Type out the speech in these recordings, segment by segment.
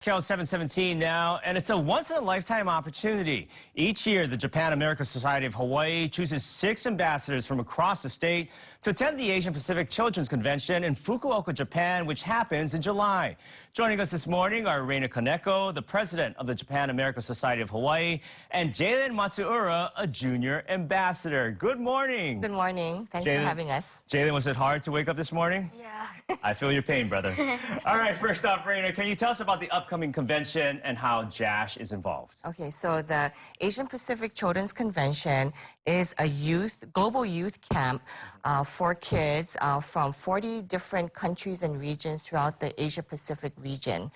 KL 717 now, and it's a once-in-a-lifetime opportunity. Each year, the Japan-America Society of Hawaii chooses 6 ambassadors from across the state to attend the Asian Pacific Children's Convention in Fukuoka, Japan, which happens in July. Joining us this morning are Reina Kaneko, the president of the Japan-America Society of Hawaii, and Jalen Matsuura, a junior ambassador. Good morning. Good morning. Thanks for having us. Jalen, was it hard to wake up this morning? Yeah. I feel your pain, brother. All right, first off, Reina, can you tell us about the upcoming convention and how JASH is involved? Okay, so the Asian Pacific Children's Convention is a global youth camp for kids from 40 different countries and regions throughout the Asia Pacific region.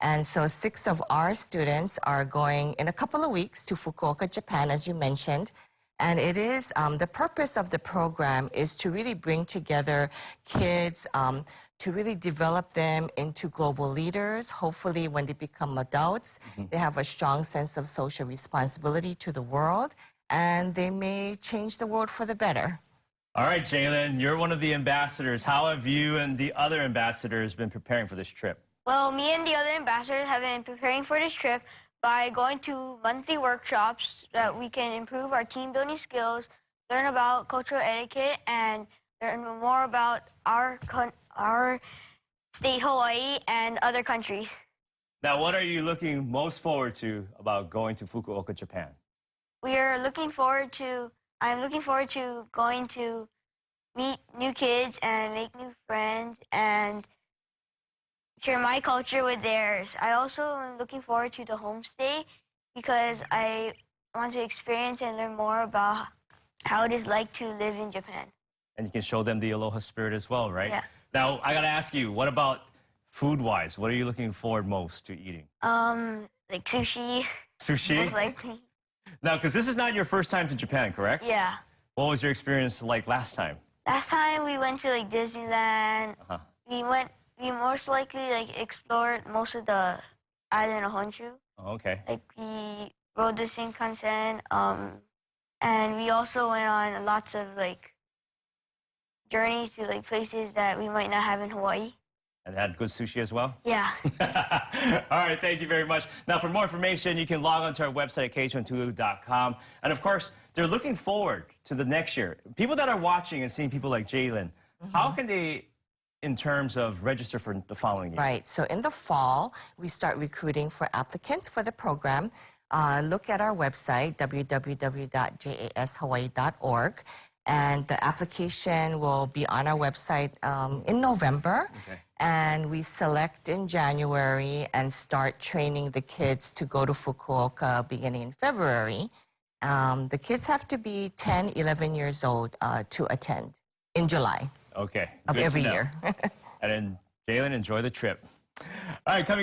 And so 6 of our students are going in a couple of weeks to Fukuoka, Japan, as you mentioned. And it is, the purpose of the program is to really bring together kids, to really develop them into global leaders. Hopefully, when they become adults, they have a strong sense of social responsibility to the world, and they may change the world for the better. All right, Jalen, you're one of the ambassadors. How have you and the other ambassadors been preparing for this trip? Well, me and the other ambassadors have been preparing for this trip by going to monthly workshops so that we can improve our team building skills, learn about cultural etiquette, and learn more about our state, Hawaii, and other countries. Now, what are you looking most forward to about going to Fukuoka, Japan? I'm looking forward to going to meet new kids and make new friends and share my culture with theirs. I also am looking forward to the homestay because I want to experience and learn more about how it is like to live in Japan. And you can show them the aloha spirit as well, right? Yeah. Now, I gotta ask you, what about food-wise? What are you looking forward most to eating? Like sushi. Sushi? Most likely. Now, because this is not your first time to Japan, correct? Yeah. What was your experience like last time? Last time we went to like Disneyland. We most likely like explored most of the island of Honshu. Oh, okay. Like we rode the Shinkansen, and we also went on lots of like journeys to like places that we might not have in Hawaii. And had good sushi as well? Yeah. All right, thank you very much. Now, for more information, you can log on to our website at kh12.com. And of course, they're looking forward to the next year. People that are watching and seeing people like Jalen, how can they, in terms of register for the following year? Right, so in the fall, we start recruiting for applicants for the program. Look at our website, www.jashawaii.org. And the application will be on our website in November. Okay. And we select in January and start training the kids to go to Fukuoka beginning in February. The kids have to be 10, 11 years old to attend in July. Okay. Of good to every know. year. And then, Jalen, enjoy the trip. All right, coming